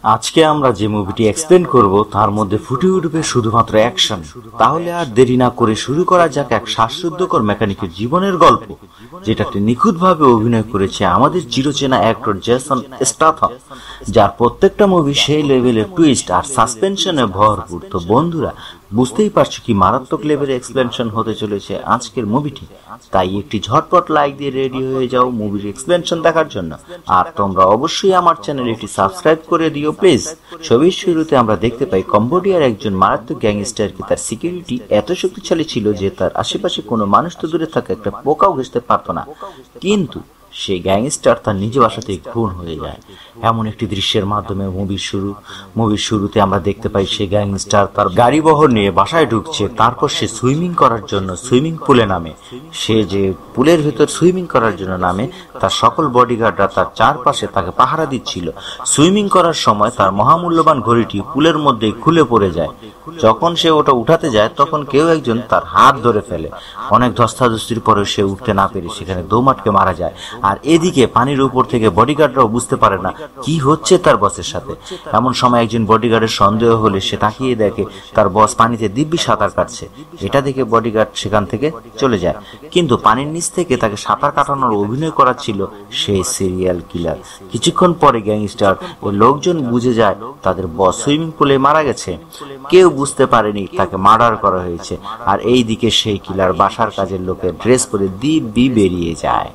আজকে আমরা যে মুভিটি এক্সপ্লেন করব তার মধ্যে ফুটে উঠবে শুধুমাত্র অ্যাকশন। তাহলে আর দেরি না করে শুরু করা যাক এক শ্বাসরুদ্ধকর মেকানিকের জীবনের গল্প, যেটাতে নিখুঁতভাবে অভিনয় করেছে আমাদের চিরচেনা অ্যাক্টর জেসন স্ট্যাথম, যার প্রত্যেকটা মুভি সেই লেভেলের টুইস্ট আর সাসপেনশনে ভরপুর। তো বন্ধুরা, বুঝতেই পারছো কি মারাত্মক লেভেলের এক্সপ্লেনশন হতে চলেছে আজকের মুভিটি। তাই একটি ঝটপট লাইক দিয়ে রেডি হয়ে যাও মুভির এক্সপ্লেনশন দেখার জন্য। আর তোমরা অবশ্যই আমার চ্যানেল এটি সাবস্ক্রাইব করে দিও প্লিজ। ছবির শুরুতে আমরা দেখতে পাই কম্বোডিয়ার একজন মারাত্মক গ্যাংস্টারকে তার সিকিউরিটি এত শক্তিশালী ছিল যে তার আশেপাশে কোনো মানুষ তো দূরে থাকা একটা পোকাও ঘেঁষতে পারত না। কিন্তু সেই গ্যাংস্টার তার নিজ বাসাতেই খুন হয়ে যায়। এমন একটি দৃশ্যের মাধ্যমে মুভির শুরুতে আমরা দেখতে পাই সে গ্যাংস্টার তার গাড়ি বহর নিয়ে বাসায় ঢুকছে। তারপর সে সুইমিং করার জন্য সুইমিং পুলে নামে। সে যে পুলের ভেতর সুইমিং করার জন্য নামে, তার সকল বডিগার্ডরা তার চারপাশে তাকে পাহারা দিচ্ছিল। সুইমিং করার সময় তার মহামূল্যবান ঘড়িটি পুলের মধ্যে খুলে পড়ে যায়। যখন সে ওটা উঠাতে যায় তখন কেউ একজন তার হাত ধরে ফেলে। অনেক ধস্তাধস্তির পরেও সে উঠতে না পেরে সেখানে দম আটকে মারা যায়। আর এদিকে পানির উপর থেকে বডিগার্ডরাও বুঝতে পারে না কি হচ্ছে তার বসের সাথে। এমন সময় একজন বডিগার্ডের সন্দেহ হলে সে তাকিয়ে দেখে তার বস পানিতে দিব্যি সাঁতার কাটছে। এটা দেখে বডিগার্ড সেখান থেকে চলে যায়। কিন্তু পানির নিচ থেকে তাকে সাঁতার কাটানোর অভিনয় করাচ্ছিল সেই সিরিয়াল কিলার। কিছুক্ষণ পরে গ্যাংস্টার ও লোকজন বুঝে যায় তাদের বস সুইমিং পুলে মারা গেছে। কেউ বুঝতে পারেনি তাকে মার্ডার করা হয়েছে। আর এই দিকে সেই কিলার বাসার কাজের লোকের ড্রেস পরে দিব্যি বেরিয়ে যায়।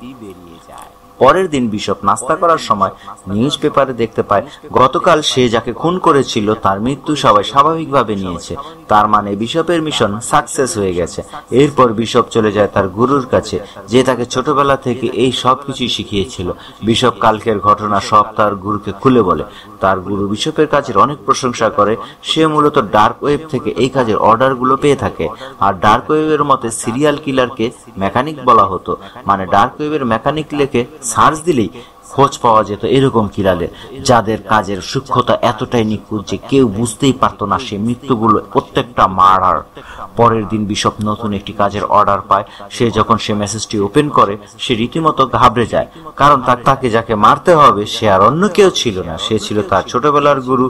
পরের দিন বিশপ নাস্তা করার সময় নিউজ পেপারে দেখতে পায় গতকাল সে যাকে খুন করেছিল তার মৃত্যু সবাই স্বাভাবিকভাবে নিয়েছে। তার মানে বিশপের মিশন সাকসেস হয়ে গেছে। এরপর বিশপ চলে যায় তার গুরুর কাছে, যে তাকে ছোটবেলা থেকে এই সব কিছুই শিখিয়েছিল। বিশপ কালকের ঘটনা সব তার গুরুকে খুলে বলে। তার গুরু বিশপের কাজের অনেক প্রশংসা করে। সে মূলত ডার্ক ওয়েব থেকে এই কাজের অর্ডারগুলো পেয়ে থাকে। আর ডার্ক ওয়েবের মতে সিরিয়াল কিলারকে মেকানিক বলা হতো। মানে ডার্ক ওয়েবের মেকানিক লেখে সার্চ দিলেই খোঁজ পাওয়া যেত এরকম কিলারের, যাদের কাজের সূক্ষ্মতা এতটাই নিখুঁত যে কেউ বুঝতেই পারতো না সে মৃত্যুগুলো প্রত্যেকটা মার্ডার। পরের দিন বিশপ নতুন একটি কাজের অর্ডার পায়। সে যখন সে মেসেজটি ওপেন করে সে রীতিমতো ঘাবড়ে যায়, কারণ তাকে যাকে মারতে হবে সে আর অন্য কেউ ছিল না, সে ছিল তার ছোটবেলার গুরু।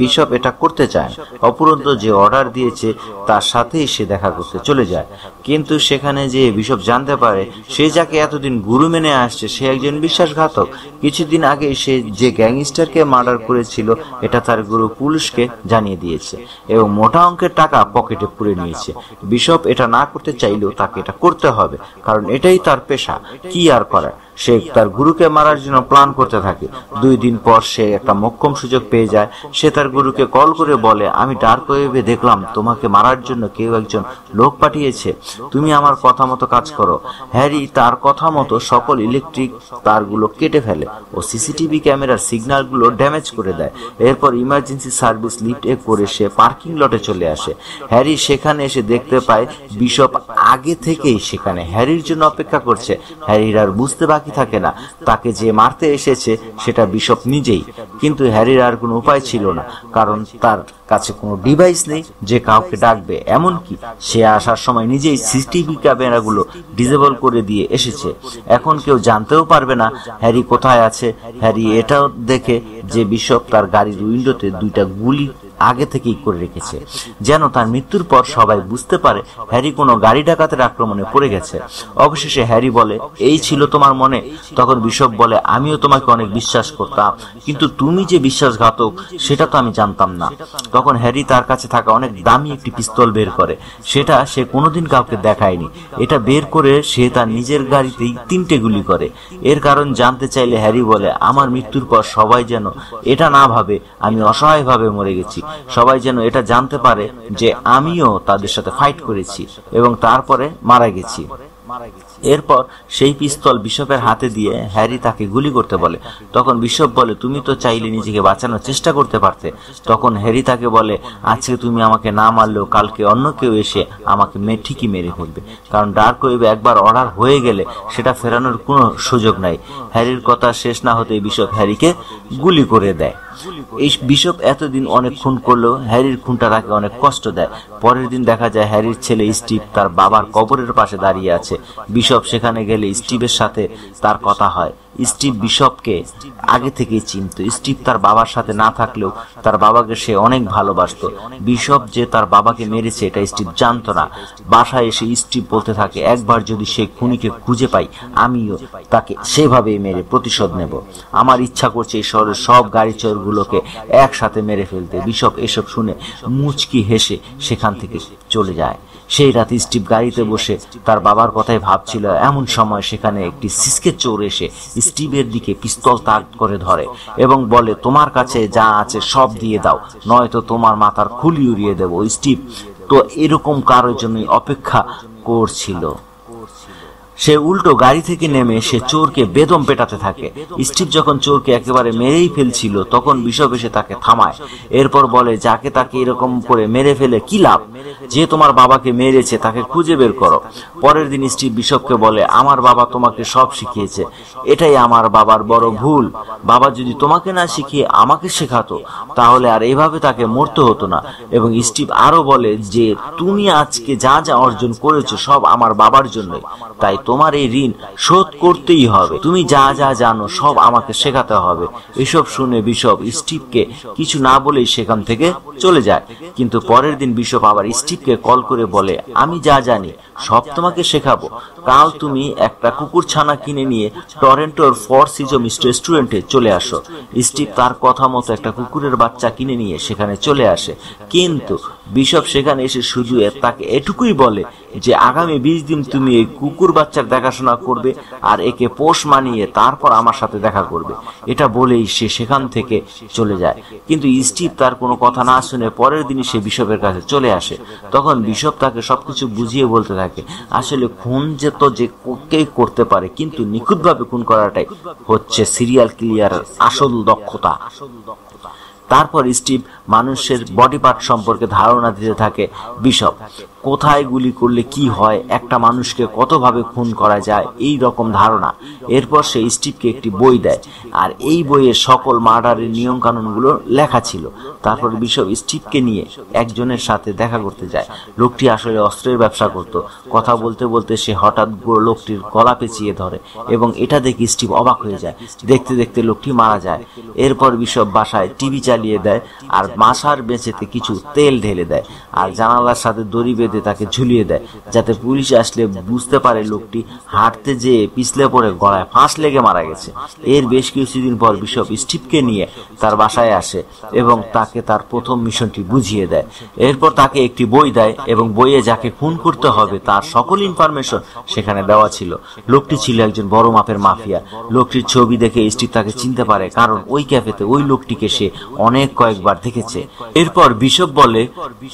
বিশপ এটা করতে চায়। অপরন্ত যে অর্ডার দিয়েছে তার সাথেই সে দেখা করতে চলে যায়। কিন্তু সেখানে যে বিশপ জানতে পারে সে যাকে এতদিন গুরু মেনে আসছে সে একজন বিশ্বাসঘাতক। কিছুদিন আগে সে যে গ্যাংস্টারকে মার্ডার করেছিল এটা তার গুরু পুলিশকে জানিয়ে দিয়েছে এবং মোটা অঙ্কের টাকা পকেটে পুরে নিয়েছে। বিশপ এটা না করতে চাইলেও তাকে এটা করতে হবে, কারণ এটাই তার পেশা। কি আর করার, সে তার গুরুকে মারার জন্য প্ল্যান করতে থাকে। 2 দিন পর সে একটা মোক্ষম সুযোগ পেয়ে যায়। সে তার গুরুকে কল করে বলে, আমি ডার্ক ওয়েবে দেখলাম তোমাকে মারার জন্য কেউ একজন লোক পাঠিয়েছে, তুমি আমার কথা মতো কাজ করো। হ্যারি তার কথা মতো সকল ইলেকট্রিক তারগুলো কেটে ফেলে ও সিসিটিভি ক্যামেরার সিগন্যালগুলো ড্যামেজ করে দেয়। এরপর ইমার্জেন্সি সার্ভিস লিফটে করে সে পার্কিং লটে চলে আসে। হ্যারি সেখানে এসে দেখতে পায় বিশপ আগে থেকেই সেখানে হ্যারির জন্য অপেক্ষা করছে। হ্যারির আর বুঝতে বাকি থাকে না তাকে যে মারতে এসেছে সেটা বিশপ নিজেই। কিন্তু হ্যারির আর কোনো উপায় ছিল না, কারণ তার কাছে কোনো ডিভাইস নেই যে কাউকে ডাকবে। এমনকি সে আসার সময় নিজেই সিসিটিভি ক্যামেরাগুলো ডিসেবল করে দিয়ে এসেছে। এখন কেউ জানতেও পারবে না হ্যারি কোথায় আছে। হ্যারি এটাও দেখে যে বিশপ তার গাড়ির উইন্ডোতে 2টা গুলি আগে থেকেই করে রেখেছে, যেন তার মৃত্যুর পর সবাই বুঝতে পারে হ্যারি কোনো গাড়ি ডাকাতের আক্রমণে পড়ে গেছে। অবশেষে হ্যারি বলে, এই ছিল তোমার মনে? তখন বিশপ বলে, আমিও তোমাকে অনেক বিশ্বাস করতাম, কিন্তু তুমি যে বিশ্বাসঘাতক সেটা তো আমি জানতাম না। তখন হ্যারি তার কাছে থাকা অনেক দামি একটি পিস্তল বের করে। সেটা সে কোনোদিন কাউকে দেখায়নি। এটা বের করে সে তার নিজের গাড়িতেই 3টে গুলি করে। এর কারণ জানতে চাইলে হ্যারি বলে, আমার মৃত্যুর পর সবাই যেন এটা না ভাবে আমি অসহায়ভাবে মরে গেছি। সবাই যেন এটা জানতে পারে যে আমিও তাদের সাথে ফাইট করেছি এবং তারপরে মারা গেছি। এরপর সেই পিস্তল বিশপের হাতে দিয়ে হ্যারি তাকে গুলি করতে বলে। তখন বিশপ বলে, তুমি তো চাইলে নিজেকে বাঁচানোর চেষ্টা করতে পারতে। তখন হ্যারি তাকে বলে, আজকে তুমি আমাকে না মারলেও কালকে অন্য কেউ এসে আমাকে ঠিকই মেরে ফেলবে, কারণ ডার্ক ওয়েবে একবার অর্ডার হয়ে গেলে সেটা ফেরানোর কোনো সুযোগ নাই। হ্যারির কথা শেষ না হতে বিশপ হ্যারিকে গুলি করে দেয়। এই বিশপ এতদিন অনেক খুন করলেও হ্যারির খুনটা তাকে অনেক কষ্ট দেয়। পরের দিন দেখা যায় হ্যারির ছেলে স্টিভ তার বাবার কবরের পাশে দাঁড়িয়ে আছে। বিশপ সেখানে গেলে স্টিভের সাথে তার কথা হয়। স্টিভ বিশপকে আগে থেকেই চিনত। স্টিভ তার বাবার সাথে না থাকলেও তার বাবাকে সে অনেক ভালোবাসতো। বিশপ যে তার বাবাকে মেরেছে এটা স্টিভ জানতো না। বাসায় এসে স্টিভ বলতে থাকে, একবার যদি সে খুনিকে খুঁজে পাই আমিও তাকে সেভাবেই মেরে প্রতিশোধ নেব। আমার ইচ্ছা করছে এই শহরের সব গাড়ি চোরগুলোকে একসাথে মেরে ফেলতে। বিশপ এসব শুনে মুচকি হেসে সেখান থেকে চলে যায়। সেই রাতে স্টিভ গাড়িতে বসে তার বাবার কথাই ভাবছিল। এমন সময় সেখানে একটি সিসকে চোর এসে স্টিভের দিকে পিস্তল তাক করে ধরে এবং বলে, তোমার কাছে যা আছে সব দিয়ে দাও, নয়তো তোমার মাথার খুলি উড়িয়ে দেব। স্টিভ তো এরকম কারোর জন্যই অপেক্ষা করছিল। সে উল্টো গাড়ি থেকে নেমে সে চোরকে বেদম পেটাতে থাকে। স্টিভ যখন চোরকে একেবারে মেরেই ফেলছিল তখন বিশপ এসে তাকে থামায়। এরপর বলে, যাকে তাকে এরকম করে মেরে ফেলে কি লাভ? যে তোমার বাবাকে মেরেছে তাকে খুঁজে বের করো। পরের দিন স্টিভ বিশপকে বলে, আমার বাবা তোমাকে সব শিখিয়েছে, এটাই আমার বাবার বড় ভুল। বাবা যদি তোমাকে না শিখিয়ে আমাকে শেখাতো তাহলে আর এভাবে তাকে মরতে হতো না। এবং স্টিভ আরো বলে যে তুমি আজকে যা যা অর্জন করেছো সব আমার বাবার জন্যই, তাই তোমার এই ঋণ শোধ করতেই হবে। তুমি যা যা জানো সব আমাকে শেখাতে হবে। এসব শুনে বিশপ স্টিভকে কিছু না বলেই সেখান থেকে চলে যায়। কিন্তু পরের দিন বিশপ আবার স্টিভকে কল করে বলে, আমি যা জানি সব তোমাকে শেখাবো। কাল তুমি একটা কুকুর ছানা কিনে নিয়ে টরেন্টোর ফর সিজম রেস্টুরেন্টে চলে আসো। স্টিভ তার কথা মতো একটা কুকুরের বাচ্চা কিনে নিয়ে সেখানে চলে আসে। কিন্তু বিশপ সেখানে এসে শুধু তাকে এটুকুই বলে যে আগামী 20 দিন তুমি এই কুকুর বাচ্চার দেখাশোনা করবে আর একে পোষ মানিয়ে তারপর আমার সাথে দেখা করবে। এটা বলেই সে সেখান থেকে চলে যায়। কিন্তু স্টিভ তার কোনো কথা না শুনে পরের দিনই সে বিশপের কাছে চলে আসে। তখন বিশপ তাকে সবকিছু বুঝিয়ে বলতে থাকে, আসলে খুন যে কেই করতে পারে, কিন্তু নিখুঁতভাবে খুন করাটাই হচ্ছে সিরিয়াল কিলারের আসল দক্ষতা। তারপর স্টিভ মানুষের বডি পার্ট সম্পর্কে ধারণা দিতে থাকে বিশপ। কোথায় গুলি করলে কি হয়, একটা মানুষকে কতভাবে খুন করা যায়, এই রকম ধারণা। এরপর সে স্টিভকে একটি বই দেয় আর এই বইয়ে সকল মার্ডারের নিয়ম কানুনগুলো লেখা ছিল। তারপর বিশপ স্টিভকে নিয়ে একজনের সাথে দেখা করতে যায়। লোকটি আসলে অস্ত্রের ব্যবসা করত। কথা বলতে বলতে সে হঠাৎ লোকটির গলা পেঁচিয়ে ধরে এবং এটা দেখে স্টিভ অবাক হয়ে যায়। দেখতে দেখতে লোকটি মারা যায়। এরপর বিশপ বাসায় টিভি চালিয়ে দেয় আর মাসার বেঁচেতে কিছু তেল ঢেলে দেয় আর জানালার সাথে দড়ি বেঁধে তাকে ঝুলিয়ে দেয়, যাতে পুলিশ আসলে বুঝতে পারে লোকটি হাঁটতে যেয়ে পিছলে পড়ে গলায় ফাঁস লেগে মারা গেছে। এর বেশ কিছুদিন পর বিশপ স্টিভকে নিয়ে তার বাসায় আসে এবং তাকে তার প্রথম মিশনটি বুঝিয়ে দেয়। এরপর তাকে একটি বই দেয় এবং বইয়ে যাকে খুন করতে হবে তার সকল ইনফরমেশন সেখানে দেওয়া ছিল। লোকটি ছিল একজন বড় মাপের মাফিয়া। লোকটির ছবি দেখে স্টিভ তাকে চিনতে পারে, কারণ ওই ক্যাফেতে ওই লোকটিকে সে কয়েকবার দেখেছে। এরপর বিশপ বলে,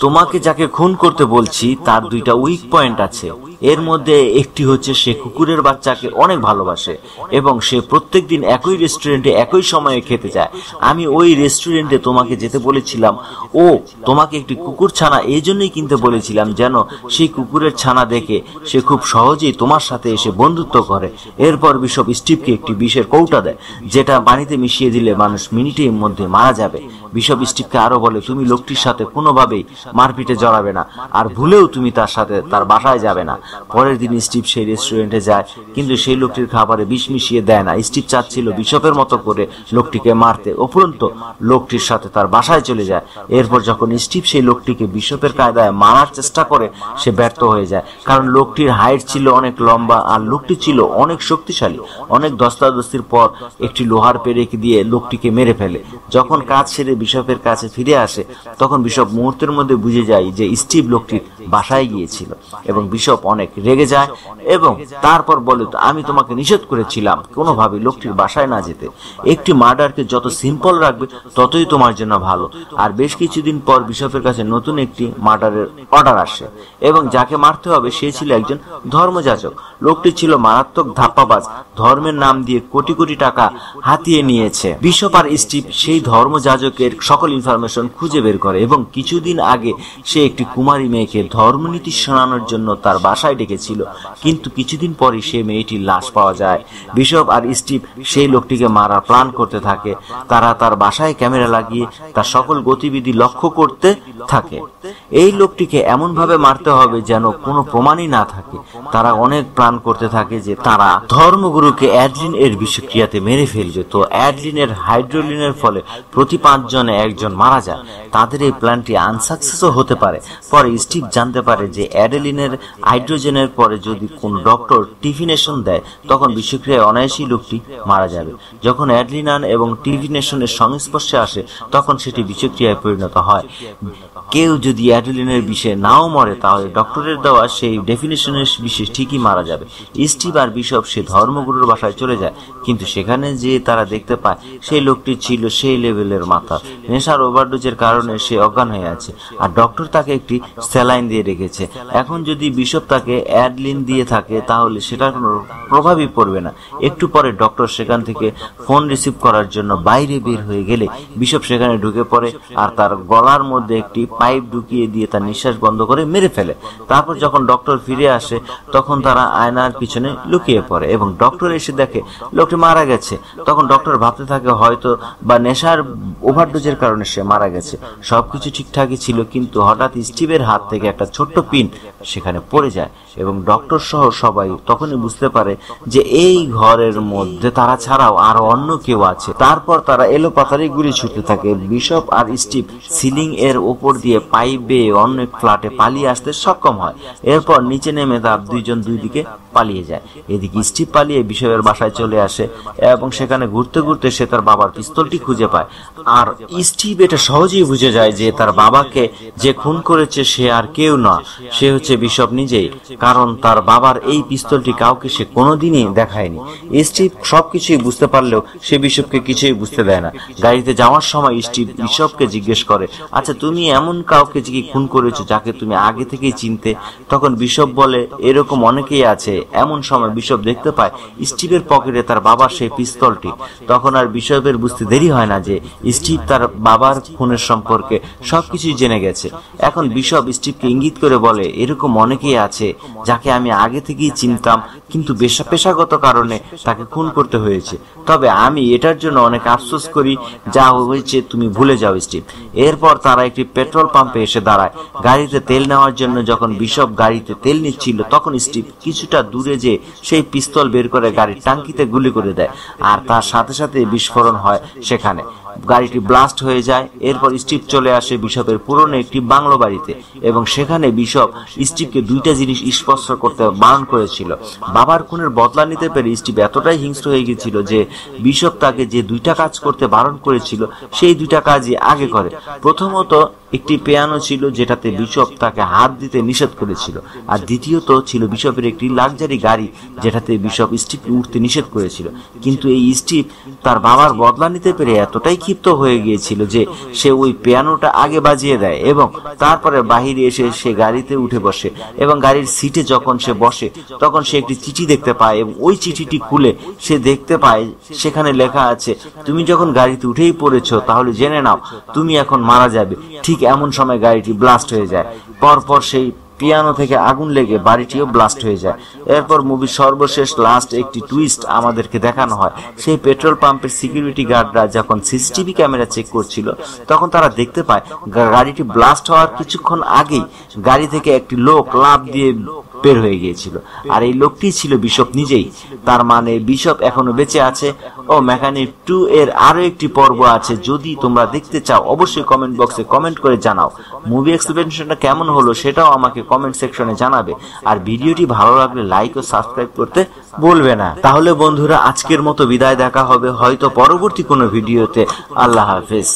তোমাকে যাকে খুন করতে বলছি তার দুইটা উইক পয়েন্ট আছে। এর মধ্যে একটি হচ্ছে সে কুকুরের বাচ্চাকে অনেক ভালোবাসে এবং সে প্রত্যেকদিন একই রেস্টুরেন্টে একই সময়ে খেতে যায়। আমি ওই রেস্টুরেন্টে তোমাকে যেতে বলেছিলাম, ও তোমাকে একটি কুকুর ছানা এই জন্যই কিনতে বলেছিলাম যেন সেই কুকুরের ছানা দেখে সে খুব সহজেই তোমার সাথে এসে বন্ধুত্ব করে। এরপর বিশপ স্টিভকে একটি বিষের কৌটা দেয় যেটা পানিতে মিশিয়ে দিলে মানুষ মিনিটের মধ্যে মারা যাবে। বিশপ স্টিভকে আরো বলে, তুমি লোকটির সাথে কোনোভাবেই মারপিটে জড়াবে না আর ভুলেও তুমি তার সাথে তার বাসায় যাবে না। পরের দিন স্টিভ সেই রেস্টুরেন্টে যায়, কিন্তু সেই লোকটির খাবারে বিষ মিশিয়ে দেয় না। স্টিভ চাচ্ছিল বিশপের মতো করে লোকটিকে মারতে, উপরন্তু লোকটির সাথে তার বাসায় চলে যায়। এরপর যখন স্টিভ সেই লোকটিকে বিশপের কায়দায় মারার চেষ্টা করে সে ব্যর্থ হয়ে যায়, কারণ লোকটির হাইট ছিল অনেক লম্বা আর লোকটি ছিল অনেক শক্তিশালী। অনেক ধস্তাধস্তির পর একটি লোহার পেরেক দিয়ে লোকটিকে মেরে ফেলে। যখন কাজ সেরে বিশপের কাছে ফিরে আসে তখন বিশপ মুহূর্তের মধ্যে বুঝে যায় যে স্টিভ লোকটির বাসায় গিয়েছিল এবং বিশপ অনেক রেগে যায় এবং তারপর বলে, আমি তোমাকে নিষেধ করেছিলাম কোনোভাবে লোকটির বাসায় না যেতে। একটি মার্ডারকে যত সিম্পল রাখবে ততই তোমার জন্য ভালো। আর বেশ কিছুদিন পর বিশপের কাছে নতুন একটি মার্ডারের অর্ডার আসে এবং যাকে মারতে হবে সে ছিল একজন ধর্মযাজক। লোকটি ছিল মারাত্মক ধাপ্পাবাজ, ধর্মের নাম দিয়ে কোটি কোটি টাকা হাতিয়ে নিয়েছে। বিশপ আর স্টিভ সেই ধর্মযাজকের সকল ইনফরমেশন খুঁজে বের করে এবং কিছুদিন আগে সে একটি কুমারী মেয়েকে ধর্মনীতি শোনানোর জন্য তার বাসায় ডেকেছিল, কিন্তু কিছুদিন পরে সে মেয়েটির লাশ পাওয়া যায়। বিশপ আর স্টিভ সেই লোকটিকে মারার প্ল্যান করতে থাকে। তারা তার বাসায় ক্যামেরা লাগিয়ে তার সকল গতিবিধি লক্ষ্য করতে থাকে। এই লোকটিকে এমন ভাবে মারতে হবে যেন কোনো প্রমাণই না থাকে। তারা অনেক প্ল্যান করতে থাকে যে তারা ধর্মগুরুকে অ্যাডলিন এর বিষক্রিয়াতে মেরে ফেলবে। তো অ্যাডলিনের হাইড্রোলিনের ফলে প্রতি 5 জনে 1 জন মারা যায়। তাদের এই প্ল্যানটি আনসাকসেসও হতে পারে। পরে স্টিভ জানতে পারে যে অ্যাডেলিনের হাইড্রোজেনের পরে যদি কোন ডক্টর টিফিনেশন দেয় তখন বিষক্রিয়ায় অনায়াসী লোকটি মারা যাবে। যখন অ্যাডলিনান এবং টিফিনেশনের সংস্পর্শে আসে তখন সেটি বিষক্রিয়ায় পরিণত হয়। কেউ যদি অ্যাডেলিনের বিষে নাও মরে তাহলে ডক্টরের দেওয়া সেই ডেফিনেশনের বিষে ঠিকই মারা যাবে। স্টিভ আর বিশপ সে ধর্মগুরুর বাসায় চলে যায়, কিন্তু সেখানে যে তারা দেখতে পায় সেই লোকটি ছিল সেই লেভেলের মাথা। নেশার ওভারডোজের কারণে সে অজ্ঞান হয়ে আছে, আর ডক্টর তাকে একটি স্যালাইন দিয়ে রেখেছে। এখন যদি বিশপ তাকে অ্যাডলিন দিয়ে থাকে তাহলে সেটার কোনো প্রভাবই পড়বে না। একটু পরে ডক্টর সেখান থেকে ফোন রিসিভ করার জন্য বাইরে বের হয়ে গেলে বিশপ সেখানে ঢুকে পড়ে আর তার গলার মধ্যে একটি পাইপ ঢুকিয়ে দিয়ে তার নিঃশ্বাস বন্ধ করে মেরে ফেলে। তারপর যখন ডক্টর ফিরে আসে তখন তারা আয়নার পিছনে লুকিয়ে পড়ে এবং ডক্টর এসে দেখে লোকটি মারা গেছে। তখন ডক্টর ভাবতে থাকে হয়তো বা নেশার ওভারডোজের কারণে সে মারা গেছে। সবকিছু ঠিকঠাকই ছিল, কিন্তু হঠাৎ স্টিভের হাত থেকে একটা ছোট্ট পিন সেখানে পড়ে যায় এবং ডক্টর সহ সবাই তখনই বুঝতে পারে যে এই ঘরের মধ্যে তারা ছাড়াও আরো অন্য কেউ আছে। তারপর তারা এলোপাতাড়ি গুলি ছুটতে থাকে। বিশপ আর স্টিভ সিলিং এর উপর দিয়ে পাইপ বেয়ে অনেক ফ্ল্যাটে পালিয়ে আসতে সক্ষম হয়। এরপর নিচে নেমে তার 2 জন 2 দিকে পালিয়ে যায়। এদিকে স্টিভ পালিয়ে বিশপের বাসায় চলে আসে এবং সেখানে ঘুরতে ঘুরতে সে তার বাবার পিস্তলটি খুঁজে পায়। আর স্টিভ এটা সহজেই বুঝে যায় যে তার বাবাকে যে খুন করেছে সে আর কেউ না, সে হচ্ছে বিশপ নিজেই, কারণ তার বাবার এই পিস্তলটি কাউকে সে কোনোদিনই দেখায়নি। স্টিভ সবকিছুই বুঝতে পারলেও সে বিশপকে কিছুই বুঝতে দেয় না। গাড়িতে যাওয়ার সময় স্টিভ বিশপকে জিজ্ঞেস করে, আচ্ছা তুমি এমন কাউকে যে খুন করেছো যাকে তুমি আগে থেকেই চিনতে? তখন বিশপ বলে এরকম অনেকেই আছে। এমন সময় বিশপ দেখতে পায় স্টিভের পকেটে তার বাবার সেই পিস্তলটি। তখন আর বিশপের বুঝতে দেরি হয় না যে স্টিভ তার বাবার খুনের সম্পর্কে সবকিছুই জেনে গেছে। এখন বিশপ স্টিভকে ইঙ্গিত করে বলে এরকম অনেকেই আছে যাকে আমি আগে থেকেই চিনতাম, কিন্তু পেশাগত কারণে তাকে খুন করতে হয়েছে। তবে আমি এটার জন্য অনেক আফসোস করি, যা হয়েছে তুমি ভুলে যাও স্টিভ। এরপর তারা একটি পেট্রোল পাম্পে এসে দাঁড়ায় গাড়িতে তেল নেওয়ার জন্য। যখন বিশপ গাড়িতে তেল নিচ্ছিল তখন স্টিভ কিছুটা দূরে যে সেই পিস্তল বের করে গাড়ির টাঙ্কিতে গুলি করে দেয়, আর তার সাথে সাথে বিস্ফোরণ হয় সেখানে। গাড়িটি ব্লাস্ট হয়ে যায়। এরপর স্টিভ চলে আসে বিশপের পুরনো একটি বাংলো বাড়িতে এবং সেখানে বিশপ স্টিভকে 2টা জিনিস স্পর্শ করতে বারণ করেছিল। বাবার খুনের বদলা নিতে পেরে স্টিভ এতটাই হিংস্র হয়ে গিয়েছিল যে বিশপ তাকে যে 2টা কাজ করতে বারণ করেছিল সেই 2টা কাজই আগে করে। প্রথমত একটি পিয়ানো ছিল যেটাতে বিশপ তাকে হাত দিতে নিষেধ করেছিল, আর দ্বিতীয়ত ছিল বিশপের একটি লাক্সারি গাড়ি যেটাতে বিশপ স্টিভকে উঠতে নিষেধ করেছিল। কিন্তু এই স্টিভ তার বাবার বদলা নিতে পেরে এতটাই ক্ষিপ্ত হয়ে গিয়েছিল যে সে ওই পিয়ানোটা আগে বাজিয়ে দেয় এবং তারপরে বাহিরে এসে সে গাড়িতে উঠে বসে এবং গাড়ির সিটে যখন সে বসে তখন সে একটি চিঠি দেখতে পায় এবং ওই চিঠিটি খুলে সে দেখতে পায় সেখানে লেখা আছে, তুমি যখন গাড়িতে উঠেই পড়েছো তাহলে জেনে নাও তুমি এখন মারা যাবে। ঠিক এমন সময় গাড়িটি ব্লাস্ট হয়ে যায়। পরপর সেই পিয়ানো থেকে আগুন লেগে বাড়িটিও ব্লাস্ট হয়ে যায়। এরপর মুভির সর্বশেষ লাস্ট একটি টুইস্ট আমাদেরকে দেখানো হয়। সেই পেট্রোল পাম্পের সিকিউরিটি গার্ডরা যখন সিসিটিভি ক্যামেরা চেক করছিল তখন তারা দেখতে পায় গাড়িটি ব্লাস্ট হওয়ার কিছুক্ষণ আগেই গাড়ি থেকে একটি লোক লাফ দিয়ে বের হয়ে গিয়েছিল, আর এই লোকটি ছিল বিশপ নিজেই। তার মানে বিশপ এখনো বেঁচে আছে। ও মেকানিক 2 এর আরো একটি পর্ব আছে, যদি তোমরা দেখতে চাও অবশ্যই কমেন্ট বক্সে কমেন্ট করে জানাও। মুভি এক্সপ্লেনেশনটা কেমন হলো সেটাও আমাকে কমেন্ট সেকশনে জানাবে, আর ভিডিওটি ভালো লাগলে লাইক ও সাবস্ক্রাইব করতে ভুলবে না। তাহলে বন্ধুরা আজকের মতো বিদায়, দেখা হবে হয়তো পরবর্তী কোনো ভিডিওতে। আল্লাহ হাফেজ।